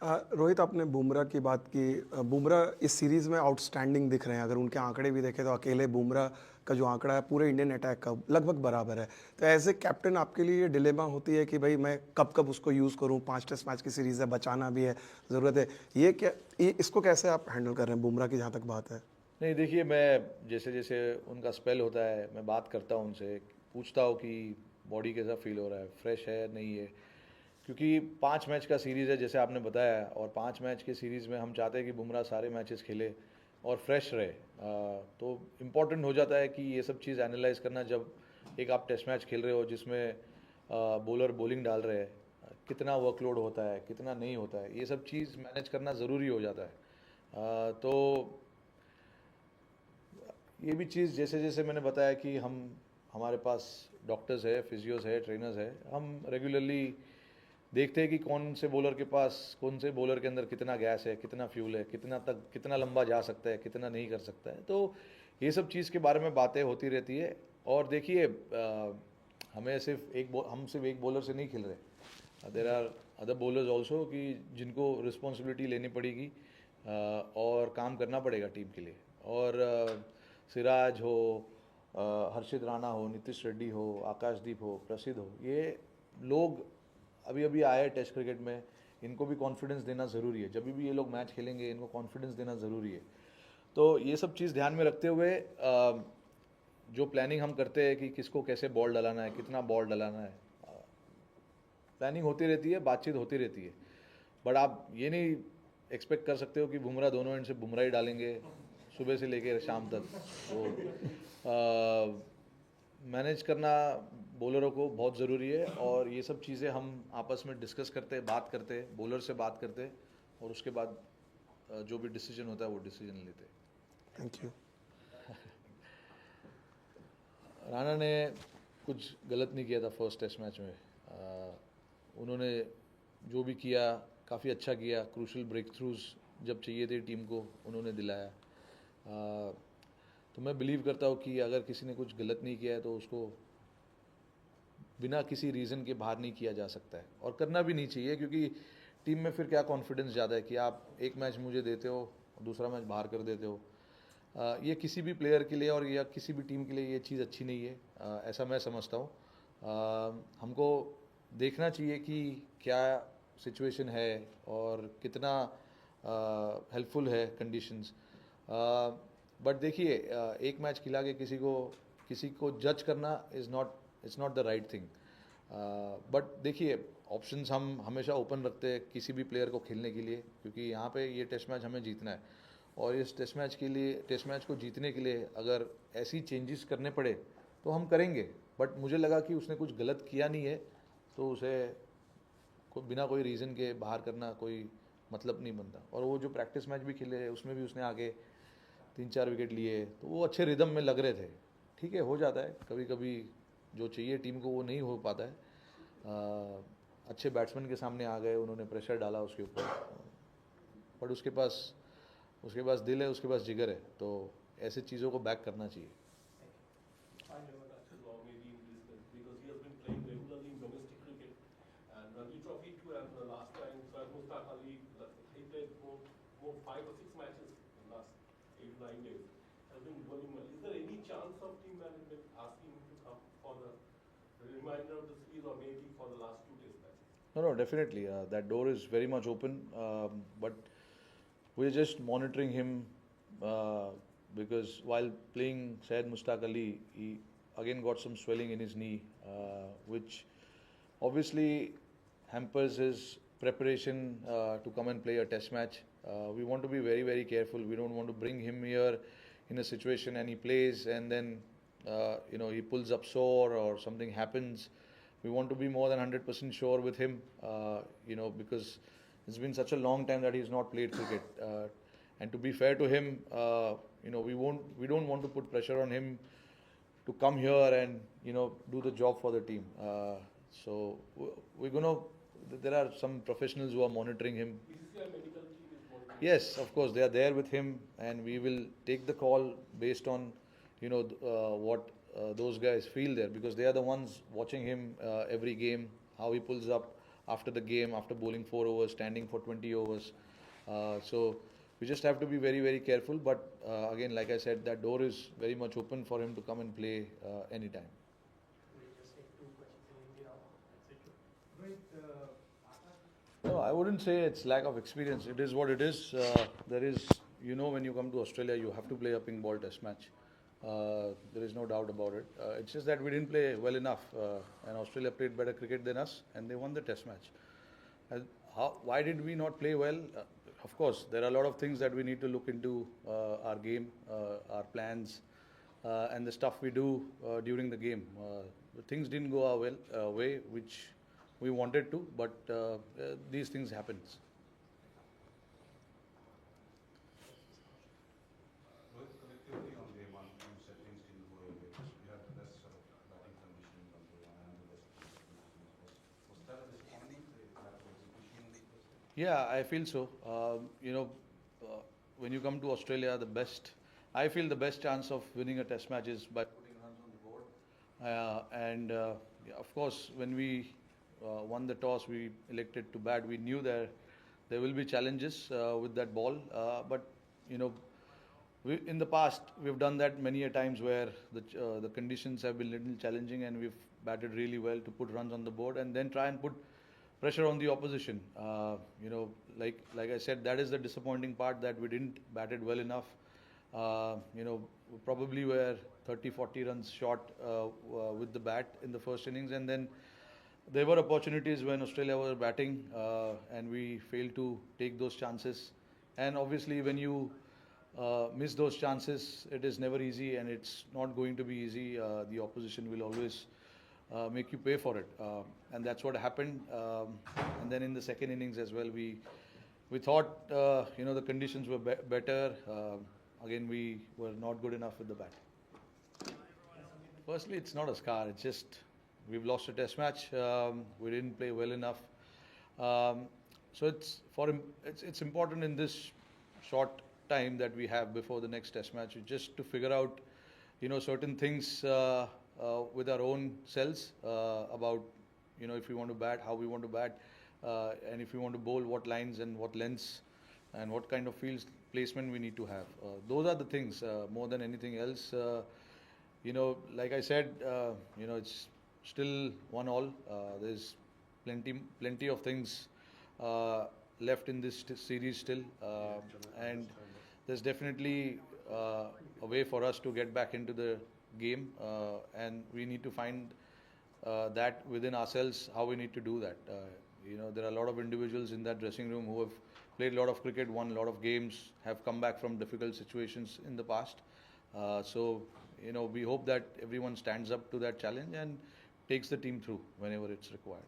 रोहित, आपने बुमराह की बात की। बुमराह इस सीरीज़ में आउटस्टैंडिंग दिख रहे हैं। अगर उनके आंकड़े भी देखें तो अकेले बुमराह का जो आंकड़ा है पूरे इंडियन अटैक का लगभग बराबर है। तो एज ए कैप्टन आपके लिए ये डिलेमा होती है कि भाई मैं कब कब उसको यूज़ करूं। 5 टेस्ट मैच की सीरीज़ है, बचाना भी है, ज़रूरत है। इसको कैसे आप हैंडल कर रहे हैं, बुमराह की जहाँ तक बात है? नहीं, देखिए, मैं जैसे जैसे उनका स्पेल होता है मैं बात करता हूँ उनसे, पूछता हूँ कि बॉडी कैसा फील हो रहा है, फ्रेश है नहीं है। क्योंकि 5 मैच का सीरीज़ है जैसे आपने बताया, और 5 मैच के सीरीज़ में हम चाहते हैं कि बुमराह सारे मैचेस खेले और फ्रेश रहे। तो इम्पॉर्टेंट हो जाता है कि ये सब चीज़ एनालाइज करना, जब एक आप टेस्ट मैच खेल रहे हो जिसमें बॉलर बॉलिंग डाल रहे हैं, कितना वर्कलोड होता है कितना नहीं होता है, ये सब चीज़ मैनेज करना ज़रूरी हो जाता है। तो ये भी चीज़ जैसे जैसे मैंने बताया कि हमारे पास डॉक्टर्स है, फिजियोस है, ट्रेनर्स है, हम रेगुलरली देखते हैं कि कौन से बॉलर के पास, कौन से बॉलर के अंदर कितना गैस है, कितना फ्यूल है, कितना लंबा जा सकता है, कितना नहीं कर सकता है। तो ये सब चीज़ के बारे में बातें होती रहती है। और देखिए, हम सिर्फ एक बॉलर से नहीं खेल रहे, there are other bowlers also कि जिनको रिस्पॉन्सिबिलिटी लेनी पड़ेगी और काम करना पड़ेगा टीम के लिए। और सिराज हो, हर्षित राणा हो, नीतीश रेड्डी हो, आकाशदीप हो, प्रसिद्ध हो, ये लोग अभी अभी आए टेस्ट क्रिकेट में, इनको भी कॉन्फिडेंस देना ज़रूरी है। जब भी ये लोग मैच खेलेंगे इनको कॉन्फिडेंस देना ज़रूरी है। तो ये सब चीज़ ध्यान में रखते हुए जो प्लानिंग हम करते हैं कि किसको कैसे बॉल डलाना है, कितना बॉल डलाना है, प्लानिंग होती रहती है, बातचीत होती रहती है। बट आप ये नहीं एक्सपेक्ट कर सकते हो कि बुमराह दोनों एंड से बुमराह ही डालेंगे सुबह से लेकर शाम तक। तो मैनेज करना बॉलरों को बहुत ज़रूरी है, और ये सब चीज़ें हम आपस में डिस्कस करते हैं, बात करते हैं, बॉलर से बात करते हैं, और उसके बाद जो भी डिसीजन होता है वो डिसीजन लेते हैं। Thank you. राणा ने कुछ गलत नहीं किया था फर्स्ट टेस्ट मैच में। उन्होंने जो भी किया काफ़ी अच्छा किया, क्रूशल ब्रेक थ्रूज जब चाहिए थे टीम को उन्होंने दिलाया। तो मैं बिलीव करता हूँ कि अगर किसी ने कुछ गलत नहीं किया है तो उसको बिना किसी रीज़न के बाहर नहीं किया जा सकता है, और करना भी नहीं चाहिए। क्योंकि टीम में फिर क्या कॉन्फिडेंस ज़्यादा है कि आप एक मैच मुझे देते हो और दूसरा मैच बाहर कर देते हो। ये किसी भी प्लेयर के लिए और या किसी भी टीम के लिए ये चीज़ अच्छी नहीं है, ऐसा मैं समझता हूँ। हमको देखना चाहिए कि क्या सिचुएशन है और कितना हेल्पफुल है कंडीशंस। बट देखिए, एक मैच खिला के किसी को जज करना is not the right thing. But देखिए, ऑप्शंस हम हमेशा ओपन रखते हैं किसी भी प्लेयर को खेलने के लिए, क्योंकि यहाँ पे ये टेस्ट मैच हमें जीतना है। और इस टेस्ट मैच को जीतने के लिए अगर ऐसी चेंजेस करने पड़े तो हम करेंगे। बट मुझे लगा कि उसने कुछ गलत किया नहीं है, तो उसे बिना कोई रीज़न के बाहर करना कोई मतलब नहीं बनता। और वो जो प्रैक्टिस मैच भी खेले उसमें भी उसने आगे 3-4 विकेट लिए, तो वो अच्छे रिदम में लग रहे थे। ठीक है, हो जाता है कभी कभी, जो चाहिए टीम को वो नहीं हो पाता है। अच्छे बैट्समैन के सामने आ गए, उन्होंने प्रेशर डाला उसके ऊपर, बट उसके पास दिल है, उसके पास जिगर है, तो ऐसे चीज़ों को बैक करना चाहिए। I never touched the law maybe in this match because he has been playing regularly in domestic cricket and Ranji Trophy too. And the last time Syed Mustaq Ali, he played more 5 or 6 matches in the last 8 or 9 days. Has been bowling well. Is there any chance of team management asking him to come for the reminder of the series or maybe for the last 2 test matches? No, no, definitely. That door is very much open. But we're just monitoring him because while playing Syed Mustaq Ali, he again got some swelling in his knee, which obviously hampers his preparation to come and play a test match. We want to be very, very careful. We don't want to bring him here in a situation and he plays and then he pulls up sore or something happens. We want to be more than 100% sure with him, because it's been such a long time that he's not played cricket. And to be fair to him, we don't want to put pressure on him to come here and do the job for the team. So we're gonna. There are some professionals who are monitoring him. BCCI medical team is monitoring. Yes, of course, they are there with him, and we will take the call based on, what those guys feel there, because they are the ones watching him every game, how he pulls up, after the game, after bowling 4 overs, standing for 20 overs. So we just have to be very, very careful. But again, like I said, that door is very much open for him to come and play anytime. We just take 2 questions in Hindi now. That's it. No, I wouldn't say it's lack of experience. It is what it is. There is, when you come to Australia, you have to play a pink ball test match. There is no doubt about it. It's just that we didn't play well enough, and Australia played better cricket than us, and they won the test match. Why did we not play well? Of course, there are a lot of things that we need to look into our game, our plans, and the stuff we do during the game. Things didn't go our way, which we wanted to, but these things happen. With collectively on day one, you said things didn't go your way. You had the best sort of batting conditions on day one and the best conditions. Was that a disappointing lack of execution in the first day? Yeah, I feel so. When you come to Australia, I feel the best chance of winning a test match is by putting runs on the board. Yeah, of course, when we won the toss, we elected to bat. We knew there will be challenges with that ball, but in the past we've done that many a times where the conditions have been little challenging, and we've batted really well to put runs on the board and then try and put pressure on the opposition. Like I said, that is the disappointing part, that we didn't bat it well enough. Probably were 30-40 runs short with the bat in the first innings, and then there were opportunities when Australia was batting, and we failed to take those chances. And obviously, when you miss those chances, it is never easy, and it's not going to be easy. The opposition will always make you pay for it, and that's what happened. And then in the second innings as well, we thought the conditions were better. Again, we were not good enough with the bat. Firstly, it's not a scar. It's just we've lost a test match. We didn't play well enough. So it's important in this short time that we have before the next test match, just to figure out certain things with our own selves about if we want to bat, how we want to bat, and if we want to bowl, what lines and what lengths and what kind of field placement we need to have. Those are the things more than anything else. Like I said, it's still 1-1. There's plenty of things left in this series still, and there's definitely a way for us to get back into the game, and we need to find that within ourselves, how we need to do that. There are a lot of individuals in that dressing room who have played a lot of cricket, won a lot of games, have come back from difficult situations in the past. So we hope that everyone stands up to that challenge and takes the team through whenever it's required.